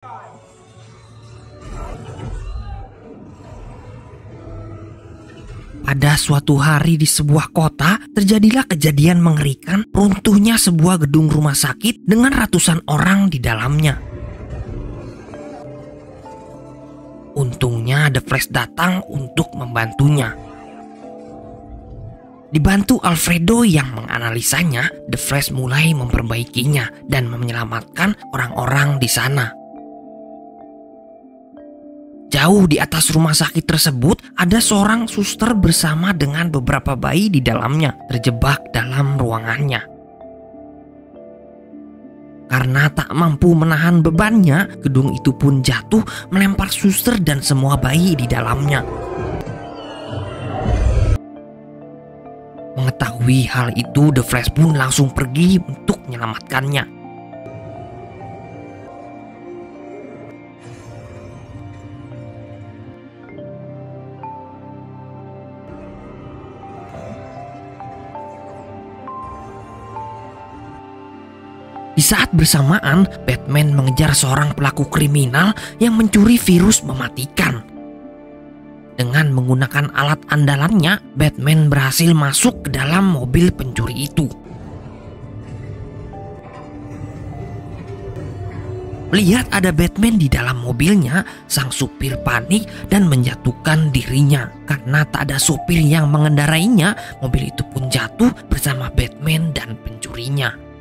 Pada suatu hari di sebuah kota, terjadilah kejadian mengerikan runtuhnya sebuah gedung rumah sakit dengan ratusan orang di dalamnya. Untungnya The Flash datang untuk membantunya. Dibantu Alfredo yang menganalisanya, The Flash mulai memperbaikinya dan menyelamatkan orang-orang di sana. Jauh di atas rumah sakit tersebut, ada seorang suster bersama dengan beberapa bayi di dalamnya, terjebak dalam ruangannya. Karena tak mampu menahan bebannya, gedung itu pun jatuh melempar suster dan semua bayi di dalamnya. Mengetahui hal itu, The Flash pun langsung pergi untuk menyelamatkannya. Di saat bersamaan, Batman mengejar seorang pelaku kriminal yang mencuri virus mematikan. Dengan menggunakan alat andalannya, Batman berhasil masuk ke dalam mobil pencuri itu. Melihat ada Batman di dalam mobilnya, sang supir panik dan menjatuhkan dirinya. Karena tak ada supir yang mengendarainya, mobil itu pun jatuh bersama Batman dan pencurinya.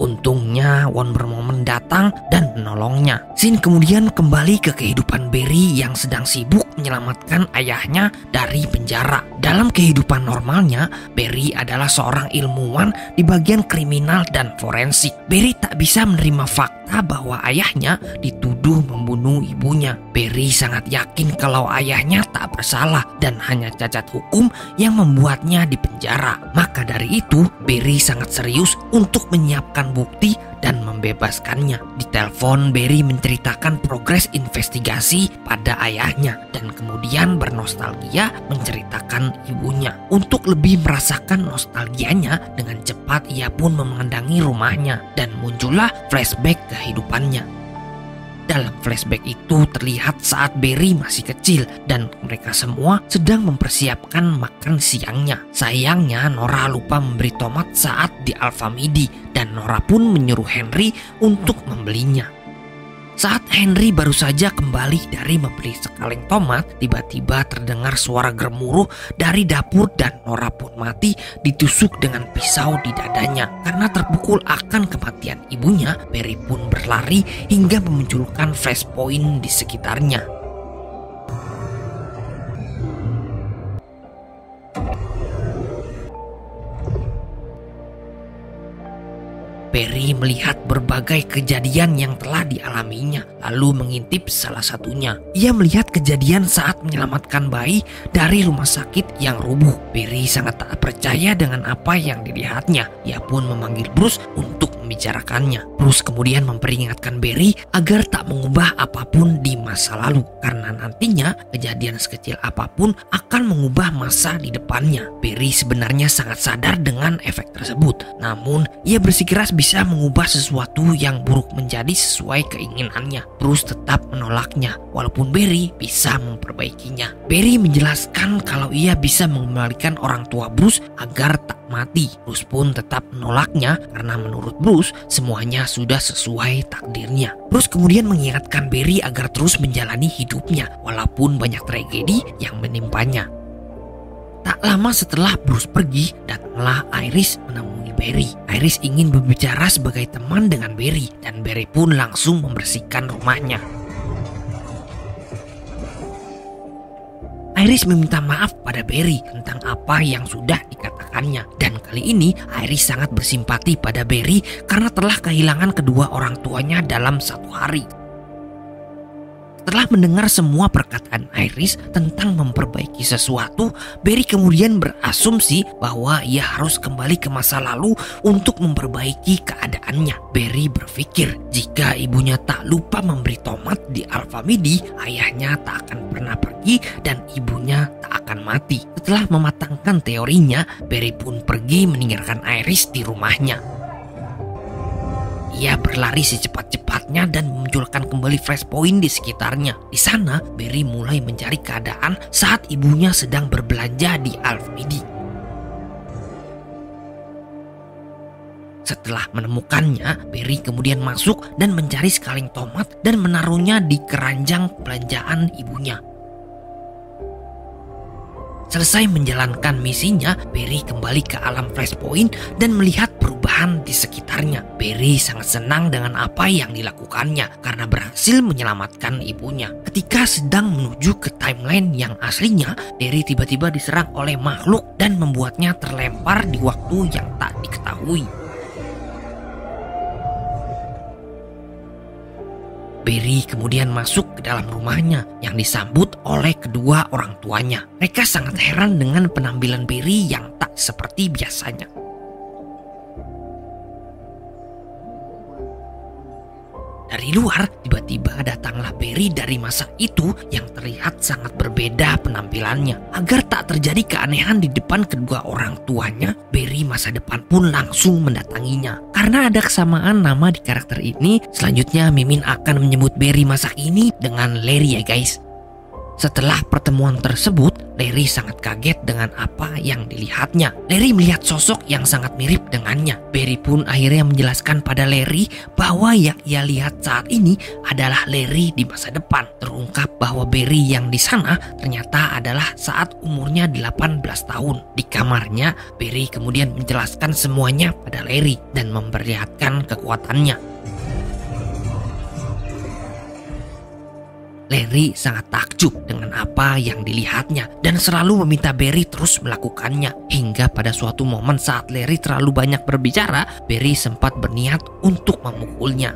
Untungnya Wonder Woman datang dan menolongnya. Scene kemudian kembali ke kehidupan Barry yang sedang sibuk menyelamatkan ayahnya dari penjara. Dalam kehidupan normalnya, Barry adalah seorang ilmuwan di bagian kriminal dan forensik. Barry tak bisa menerima fakta bahwa ayahnya dituduh membunuh ibunya. Barry sangat yakin kalau ayahnya tak bersalah dan hanya cacat hukum yang membuatnya dipenjara. Maka dari itu, Barry sangat serius untuk menyiapkan bukti dan membebaskannya. Di telepon, Barry menceritakan progres investigasi pada ayahnya dan kemudian bernostalgia menceritakan ibunya. Untuk lebih merasakan nostalgianya, dengan cepat ia pun memandangi rumahnya dan muncullah flashback kehidupannya. Dalam flashback itu terlihat saat Barry masih kecil dan mereka semua sedang mempersiapkan makan siangnya. Sayangnya Nora lupa memberi tomat saat di Alfamidi dan Nora pun menyuruh Henry untuk membelinya. Saat Henry baru saja kembali dari membeli sekaleng tomat, tiba-tiba terdengar suara gemuruh dari dapur dan Nora pun mati ditusuk dengan pisau di dadanya. Karena terpukul akan kematian ibunya, Barry pun berlari hingga memunculkan flashpoint di sekitarnya. Barry melihat berbagai kejadian yang telah dialaminya, lalu mengintip salah satunya. Ia melihat kejadian saat menyelamatkan bayi dari rumah sakit yang rubuh. Barry sangat tak percaya dengan apa yang dilihatnya. Ia pun memanggil Bruce untuk membicarakannya. Bruce kemudian memperingatkan Barry agar tak mengubah apapun di masa lalu, karena nantinya kejadian sekecil apapun akan mengubah masa di depannya. Barry sebenarnya sangat sadar dengan efek tersebut, namun ia bersikeras bisa mengubah sesuatu yang buruk menjadi sesuai keinginannya. Bruce tetap menolaknya, walaupun Barry bisa memperbaikinya. Barry menjelaskan kalau ia bisa mengembalikan orang tua Bruce agar tak mati. Bruce pun tetap menolaknya karena menurut Bruce semuanya sudah sesuai takdirnya. Bruce kemudian mengingatkan Barry agar terus menjalani hidupnya walaupun banyak tragedi yang menimpanya. Tak lama setelah Bruce pergi, datanglah Iris menemui Barry. Iris ingin berbicara sebagai teman dengan Barry dan Barry pun langsung membersihkan rumahnya. Iris meminta maaf pada Barry tentang apa yang sudah dikatakannya. Dan kali ini Iris sangat bersimpati pada Barry karena telah kehilangan kedua orang tuanya dalam satu hari. Setelah mendengar semua perkataan Iris tentang memperbaiki sesuatu, Barry kemudian berasumsi bahwa ia harus kembali ke masa lalu untuk memperbaiki keadaannya. Barry berpikir jika ibunya tak lupa memberi tomat di Alfamidi, ayahnya tak akan pernah pergi dan ibunya tak akan mati. Setelah mematangkan teorinya, Barry pun pergi meninggalkan Iris di rumahnya. Ia berlari secepat-cepatnya dan memunculkan kembali flashpoint di sekitarnya. Di sana, Barry mulai mencari keadaan saat ibunya sedang berbelanja di Alfmidi. Setelah menemukannya, Barry kemudian masuk dan mencari sekaleng tomat dan menaruhnya di keranjang belanjaan ibunya. Selesai menjalankan misinya, Barry kembali ke alam flashpoint dan melihat perubahan di sekitarnya. Barry sangat senang dengan apa yang dilakukannya karena berhasil menyelamatkan ibunya. Ketika sedang menuju ke timeline yang aslinya, Barry tiba-tiba diserang oleh makhluk dan membuatnya terlempar di waktu yang tak diketahui. Barry kemudian masuk ke dalam rumahnya yang disambut oleh kedua orang tuanya. Mereka sangat heran dengan penampilan Barry yang tak seperti biasanya. Dari luar, tiba-tiba datanglah Barry dari masa itu yang terlihat sangat berbeda penampilannya. Agar tak terjadi keanehan di depan kedua orang tuanya, Barry masa depan pun langsung mendatanginya. Karena ada kesamaan nama di karakter ini, selanjutnya Mimin akan menyebut Barry masa ini dengan Larry ya guys. Setelah pertemuan tersebut, Larry sangat kaget dengan apa yang dilihatnya. Larry melihat sosok yang sangat mirip dengannya. Barry pun akhirnya menjelaskan pada Larry bahwa yang ia lihat saat ini adalah Larry di masa depan. Terungkap bahwa Barry yang di sana ternyata adalah saat umurnya 18 tahun. Di kamarnya, Barry kemudian menjelaskan semuanya pada Larry dan memperlihatkan kekuatannya. Larry sangat takjub dengan apa yang dilihatnya dan selalu meminta Barry terus melakukannya. Hingga pada suatu momen saat Larry terlalu banyak berbicara, Barry sempat berniat untuk memukulnya.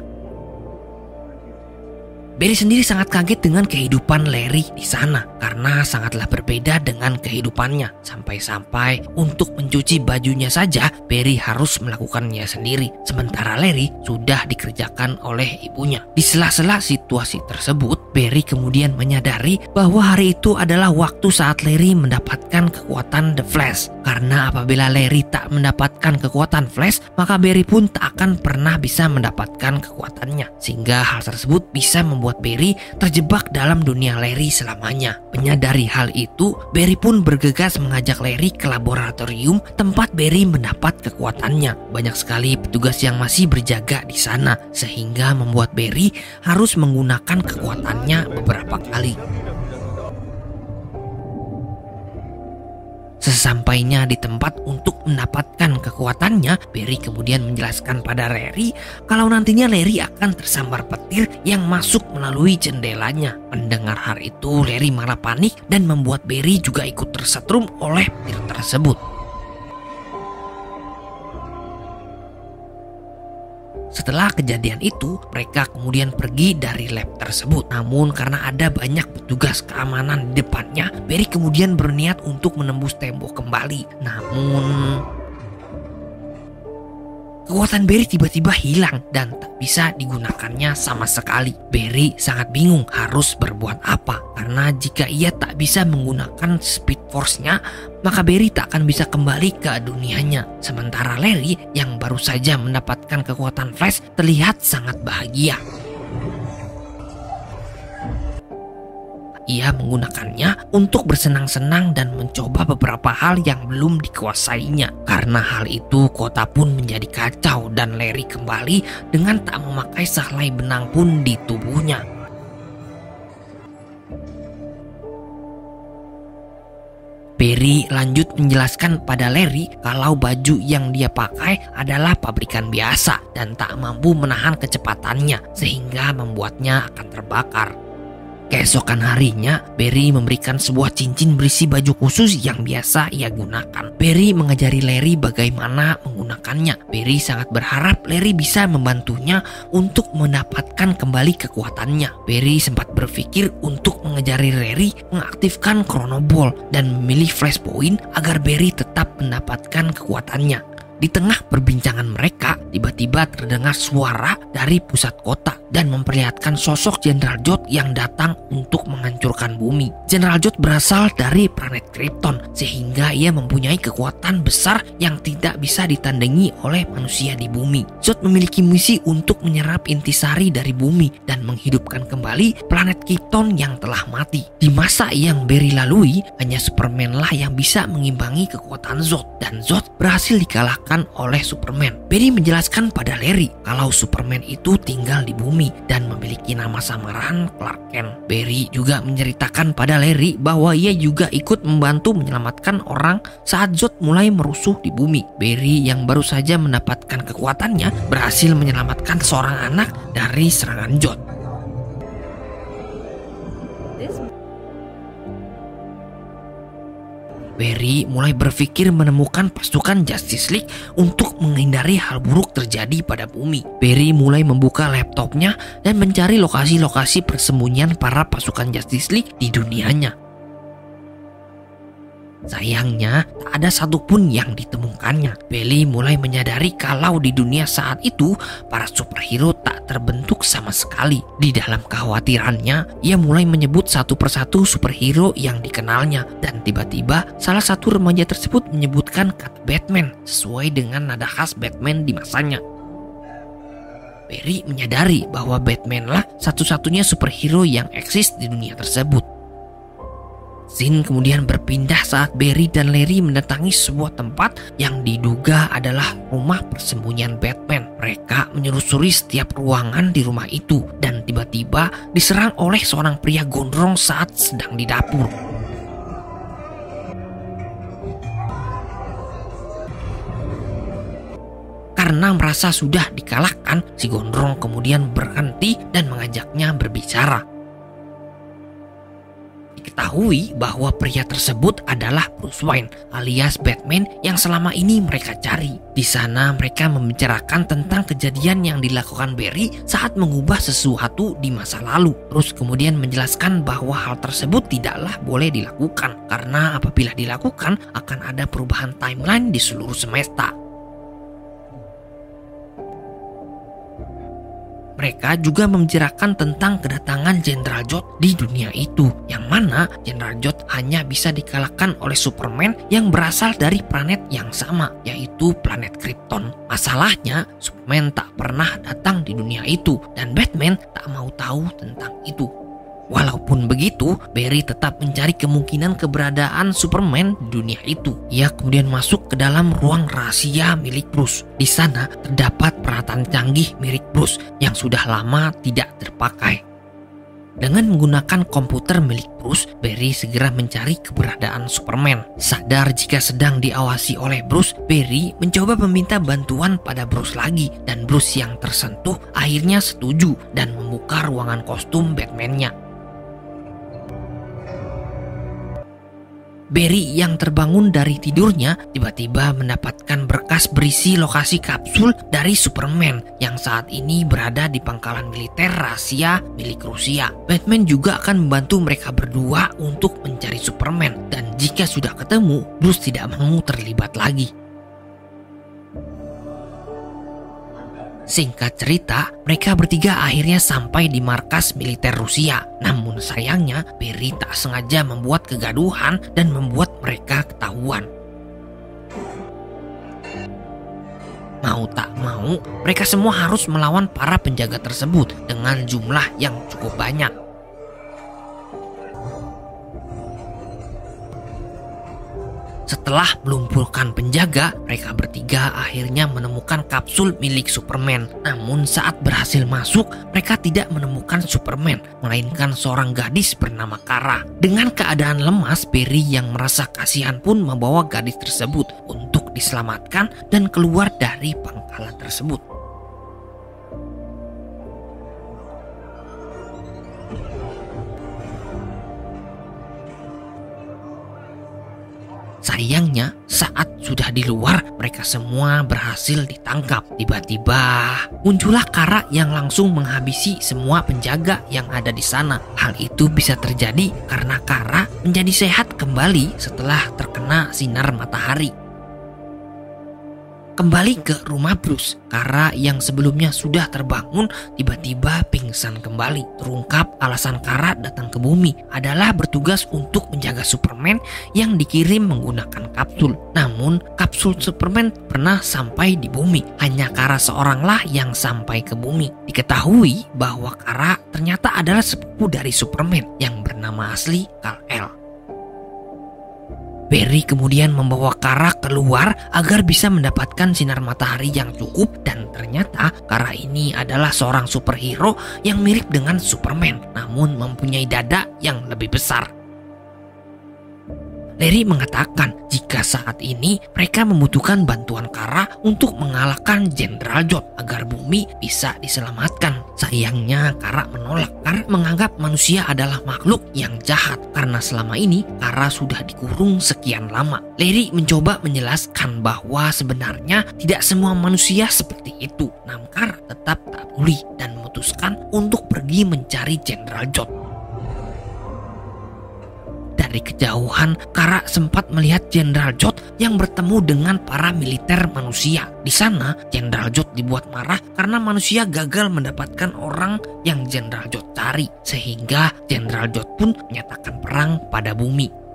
Barry sendiri sangat kaget dengan kehidupan Larry di sana karena sangatlah berbeda dengan kehidupannya. Sampai-sampai untuk mencuci bajunya saja Barry harus melakukannya sendiri. Sementara Larry sudah dikerjakan oleh ibunya. Di sela-sela situasi tersebut, Barry kemudian menyadari bahwa hari itu adalah waktu saat Larry mendapatkan kekuatan The Flash. Karena apabila Larry tak mendapatkan kekuatan Flash, maka Barry pun tak akan pernah bisa mendapatkan kekuatannya. Sehingga hal tersebut bisa membuat Barry terjebak dalam dunia Larry selamanya. Menyadari hal itu, Barry pun bergegas mengajak Larry ke laboratorium tempat Barry mendapat kekuatannya. Banyak sekali petugas yang masih berjaga di sana, sehingga membuat Barry harus menggunakan kekuatannya beberapa kali. Sesampainya di tempat untuk mendapatkan kekuatannya, Barry kemudian menjelaskan pada Larry kalau nantinya Larry akan tersambar petir yang masuk melalui jendelanya. Mendengar hal itu, Larry malah panik dan membuat Barry juga ikut tersetrum oleh petir tersebut. Setelah kejadian itu, mereka kemudian pergi dari lab tersebut. Namun karena ada banyak petugas keamanan di depannya, Barry kemudian berniat untuk menembus tembok kembali. Namun kekuatan Barry tiba-tiba hilang dan tak bisa digunakannya sama sekali. Barry sangat bingung harus berbuat apa, karena jika ia tak bisa menggunakan speed force-nya, maka Barry tak akan bisa kembali ke dunianya. Sementara Larry yang baru saja mendapatkan kekuatan Flash terlihat sangat bahagia. Ia menggunakannya untuk bersenang-senang dan mencoba beberapa hal yang belum dikuasainya. Karena hal itu, kota pun menjadi kacau dan Larry kembali dengan tak memakai sehelai benang pun di tubuhnya. Barry lanjut menjelaskan pada Larry kalau baju yang dia pakai adalah pabrikan biasa dan tak mampu menahan kecepatannya, sehingga membuatnya akan terbakar. Keesokan harinya, Barry memberikan sebuah cincin berisi baju khusus yang biasa ia gunakan. Barry mengajari Larry bagaimana menggunakannya. Barry sangat berharap Larry bisa membantunya untuk mendapatkan kembali kekuatannya. Barry sempat berpikir untuk mengajari Larry mengaktifkan Chrono Ball dan memilih Flashpoint agar Barry tetap mendapatkan kekuatannya. Di tengah perbincangan mereka, tiba-tiba terdengar suara dari pusat kota dan memperlihatkan sosok Jenderal Zod yang datang untuk menghancurkan bumi. Jenderal Zod berasal dari planet Krypton, sehingga ia mempunyai kekuatan besar yang tidak bisa ditandingi oleh manusia di bumi. Zod memiliki misi untuk menyerap intisari dari bumi dan menghidupkan kembali planet Krypton yang telah mati. Di masa yang Barry lalui, hanya Superman lah yang bisa mengimbangi kekuatan Zod, dan Zod berhasil dikalahkan oleh Superman. Barry menjelaskan pada Larry kalau Superman itu tinggal di bumi dan memiliki nama samaran Clark Kent. Barry juga menceritakan pada Larry bahwa ia juga ikut membantu menyelamatkan orang saat Zod mulai merusuh di bumi. Barry yang baru saja mendapatkan kekuatannya berhasil menyelamatkan seorang anak dari serangan Zod. Barry mulai berpikir menemukan pasukan Justice League untuk menghindari hal buruk terjadi pada bumi. Barry mulai membuka laptopnya dan mencari lokasi-lokasi persembunyian para pasukan Justice League di dunianya. Sayangnya, tak ada satupun yang ditemukannya. Barry mulai menyadari kalau di dunia saat itu, para superhero tak terbentuk sama sekali. Di dalam kekhawatirannya, ia mulai menyebut satu persatu superhero yang dikenalnya. Dan tiba-tiba, salah satu remaja tersebut menyebutkan kata Batman, sesuai dengan nada khas Batman di masanya. Barry menyadari bahwa Batman lah satu-satunya superhero yang eksis di dunia tersebut. Scene kemudian berpindah saat Barry dan Larry mendatangi sebuah tempat yang diduga adalah rumah persembunyian Batman. Mereka menyusuri setiap ruangan di rumah itu dan tiba-tiba diserang oleh seorang pria gondrong saat sedang di dapur. Karena merasa sudah dikalahkan, si gondrong kemudian berhenti dan mengajaknya berbicara. Diketahui bahwa pria tersebut adalah Bruce Wayne alias Batman yang selama ini mereka cari. Di sana mereka membicarakan tentang kejadian yang dilakukan Barry saat mengubah sesuatu di masa lalu. Terus kemudian menjelaskan bahwa hal tersebut tidaklah boleh dilakukan karena apabila dilakukan akan ada perubahan timeline di seluruh semesta. Mereka juga membicarakan tentang kedatangan Jenderal Zod di dunia itu, yang mana Jenderal Zod hanya bisa dikalahkan oleh Superman yang berasal dari planet yang sama, yaitu planet Krypton. Masalahnya, Superman tak pernah datang di dunia itu, dan Batman tak mau tahu tentang itu. Walaupun begitu, Barry tetap mencari kemungkinan keberadaan Superman di dunia itu. Ia kemudian masuk ke dalam ruang rahasia milik Bruce. Di sana terdapat peralatan canggih milik Bruce yang sudah lama tidak terpakai. Dengan menggunakan komputer milik Bruce, Barry segera mencari keberadaan Superman. Sadar jika sedang diawasi oleh Bruce, Barry mencoba meminta bantuan pada Bruce lagi, dan Bruce yang tersentuh akhirnya setuju dan membuka ruangan kostum Batman-nya. Barry yang terbangun dari tidurnya tiba-tiba mendapatkan berkas berisi lokasi kapsul dari Superman yang saat ini berada di pangkalan militer rahasia milik Rusia. Batman juga akan membantu mereka berdua untuk mencari Superman, dan jika sudah ketemu, Bruce tidak mau terlibat lagi. Singkat cerita, mereka bertiga akhirnya sampai di markas militer Rusia. Namun sayangnya, Barry tak sengaja membuat kegaduhan dan membuat mereka ketahuan. Mau tak mau, mereka semua harus melawan para penjaga tersebut dengan jumlah yang cukup banyak. Setelah melumpuhkan penjaga, mereka bertiga akhirnya menemukan kapsul milik Superman. Namun saat berhasil masuk, mereka tidak menemukan Superman, melainkan seorang gadis bernama Kara. Dengan keadaan lemas, Barry yang merasa kasihan pun membawa gadis tersebut untuk diselamatkan dan keluar dari pangkalan tersebut. Sayangnya, saat sudah di luar, mereka semua berhasil ditangkap. Tiba-tiba muncullah Kara yang langsung menghabisi semua penjaga yang ada di sana. Hal itu bisa terjadi karena Kara menjadi sehat kembali setelah terkena sinar matahari. kembali ke rumah Bruce. Kara yang sebelumnya sudah terbangun tiba-tiba pingsan kembali. Terungkap alasan Kara datang ke bumi adalah bertugas untuk menjaga Superman yang dikirim menggunakan kapsul. Namun kapsul Superman pernah sampai di bumi. Hanya Kara seoranglah yang sampai ke bumi. Diketahui bahwa Kara ternyata adalah sepupu dari Superman yang bernama asli Kal-El. Barry kemudian membawa Kara keluar agar bisa mendapatkan sinar matahari yang cukup, dan ternyata Kara ini adalah seorang superhero yang mirip dengan Superman namun mempunyai dada yang lebih besar. Larry mengatakan jika saat ini mereka membutuhkan bantuan Kara untuk mengalahkan Jenderal Zod agar bumi bisa diselamatkan. Sayangnya Kara menolak karena menganggap manusia adalah makhluk yang jahat karena selama ini Kara sudah dikurung sekian lama. Larry mencoba menjelaskan bahwa sebenarnya tidak semua manusia seperti itu. Namun Kara tetap tak peduli dan memutuskan untuk pergi mencari Jenderal Zod. Dari kejauhan, Kara sempat melihat Jenderal Zod yang bertemu dengan para militer manusia. Di sana, Jenderal Zod dibuat marah karena manusia gagal mendapatkan orang yang Jenderal Zod cari, sehingga Jenderal Zod pun menyatakan perang pada bumi.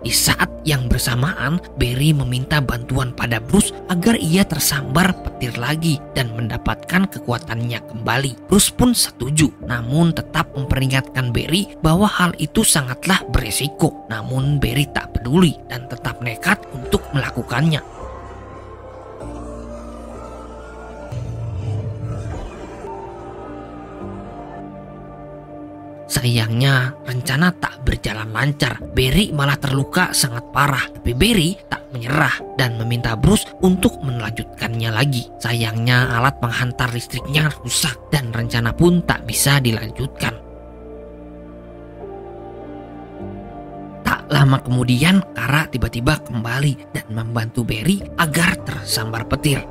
Di saat yang bersamaan, Barry meminta bantuan pada Bruce agar ia tersambar petir lagi dan mendapatkan kekuatannya kembali. Bruce pun setuju, namun tetap memperingatkan Barry bahwa hal itu sangatlah beresiko. Namun Barry tak peduli dan tetap nekat untuk melakukannya. Sayangnya rencana tak berjalan lancar. Barry malah terluka sangat parah. Tapi Barry tak menyerah dan meminta Bruce untuk melanjutkannya lagi. Sayangnya alat penghantar listriknya rusak dan rencana pun tak bisa dilanjutkan. Tak lama kemudian Kara tiba-tiba kembali dan membantu Barry agar tersambar petir.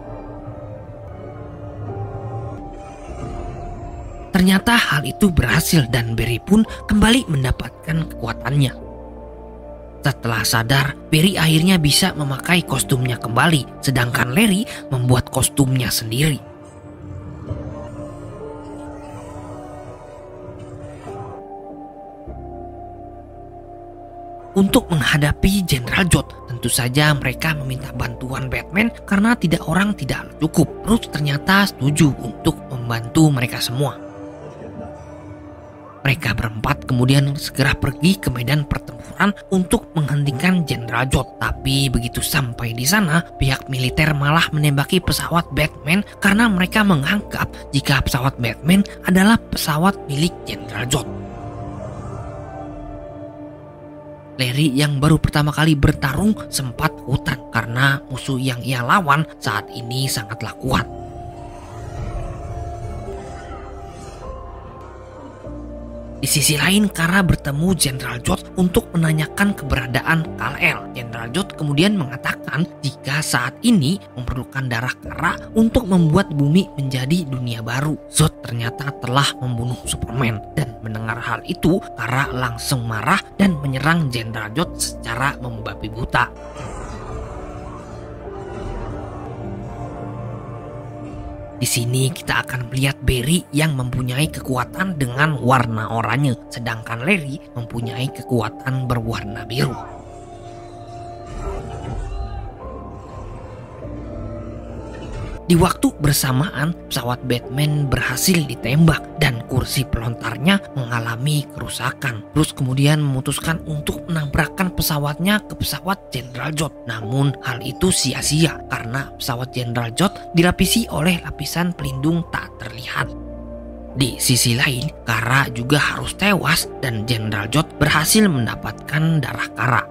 Ternyata hal itu berhasil dan Barry pun kembali mendapatkan kekuatannya. Setelah sadar, Barry akhirnya bisa memakai kostumnya kembali, sedangkan Larry membuat kostumnya sendiri. Untuk menghadapi Jenderal Zod, tentu saja mereka meminta bantuan Batman karena orang tidak cukup. Bruce ternyata setuju untuk membantu mereka semua. Mereka berempat kemudian segera pergi ke medan pertempuran untuk menghentikan Jenderal Zod. Tapi begitu sampai di sana, pihak militer malah menembaki pesawat Batman karena mereka menganggap jika pesawat Batman adalah pesawat milik Jenderal Zod. Larry yang baru pertama kali bertarung sempat hutan karena musuh yang ia lawan saat ini sangatlah kuat. Di sisi lain, Kara bertemu Jenderal Zod untuk menanyakan keberadaan Kal-El. Jenderal Zod kemudian mengatakan jika saat ini memerlukan darah Kara untuk membuat bumi menjadi dunia baru. Zod ternyata telah membunuh Superman, dan mendengar hal itu, Kara langsung marah dan menyerang Jenderal Zod secara membabi buta. Di sini kita akan melihat Barry yang mempunyai kekuatan dengan warna oranye, sedangkan Larry mempunyai kekuatan berwarna biru. Di waktu bersamaan, pesawat Batman berhasil ditembak dan kursi pelontarnya mengalami kerusakan. Bruce kemudian memutuskan untuk menabrakkan pesawatnya ke pesawat Jenderal Zod. Namun hal itu sia-sia karena pesawat Jenderal Zod dilapisi oleh lapisan pelindung tak terlihat. Di sisi lain, Kara juga harus tewas dan Jenderal Zod berhasil mendapatkan darah Kara.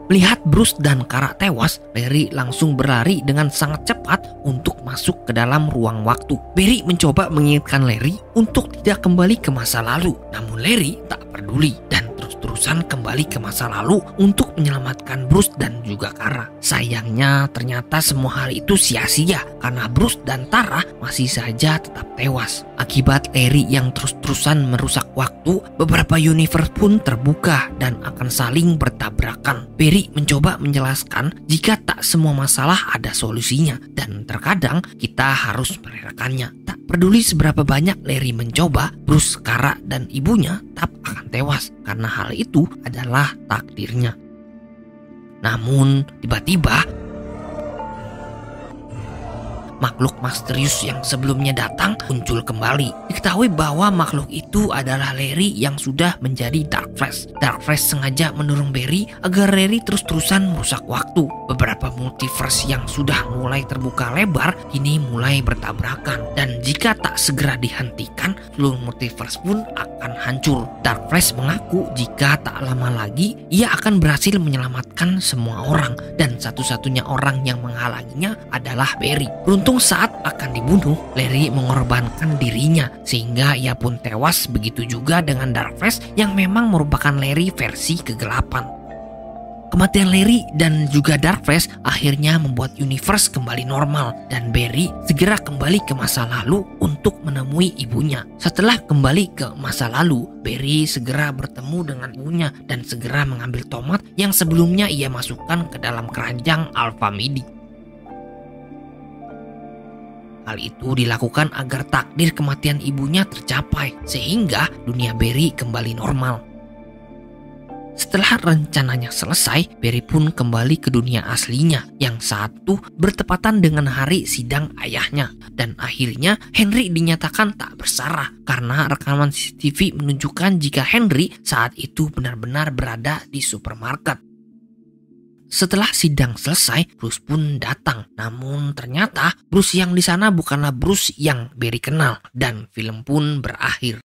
Melihat Bruce dan Kara tewas, Larry langsung berlari dengan sangat cepat untuk masuk ke dalam ruang waktu. Barry mencoba mengingatkan Larry untuk tidak kembali ke masa lalu, namun Larry tak peduli dan terus terus-terusan kembali ke masa lalu untuk menyelamatkan Bruce dan juga Kara. Sayangnya ternyata semua hal itu sia-sia karena Bruce dan Tara masih saja tetap tewas. Akibat Larry yang terus-terusan merusak waktu, beberapa universe pun terbuka dan akan saling bertabrakan. Barry mencoba menjelaskan jika tak semua masalah ada solusinya dan terkadang kita harus merelakannya. Tak peduli seberapa banyak Larry mencoba, Bruce, Kara, dan ibunya tetap akan tewas karena hal itu adalah takdirnya. Namun tiba-tiba makhluk misterius yang sebelumnya datang muncul kembali. Diketahui bahwa makhluk itu adalah Larry yang sudah menjadi Dark Flash. Dark Flash sengaja mendorong Barry agar Larry terus-terusan merusak waktu. Beberapa multiverse yang sudah mulai terbuka lebar kini mulai bertabrakan. Dan jika tak segera dihentikan, seluruh multiverse pun akan hancur. Dark Flash mengaku jika tak lama lagi ia akan berhasil menyelamatkan semua orang. Dan satu-satunya orang yang menghalanginya adalah Barry. Beruntung saat akan dibunuh, Larry mengorbankan dirinya sehingga ia pun tewas. Begitu juga dengan Dark Flash yang memang merupakan Larry versi kegelapan. Kematian Larry dan juga Dark Flash akhirnya membuat universe kembali normal dan Barry segera kembali ke masa lalu untuk menemui ibunya. Setelah kembali ke masa lalu, Barry segera bertemu dengan ibunya dan segera mengambil tomat yang sebelumnya ia masukkan ke dalam keranjang Alpha Midi. Hal itu dilakukan agar takdir kematian ibunya tercapai, sehingga dunia Barry kembali normal. Setelah rencananya selesai, Barry pun kembali ke dunia aslinya yang saat itu bertepatan dengan hari sidang ayahnya. Dan akhirnya Henry dinyatakan tak bersalah karena rekaman CCTV menunjukkan jika Henry saat itu benar-benar berada di supermarket. Setelah sidang selesai, Bruce pun datang. Namun ternyata Bruce yang di sana bukanlah Bruce yang Barry kenal dan film pun berakhir.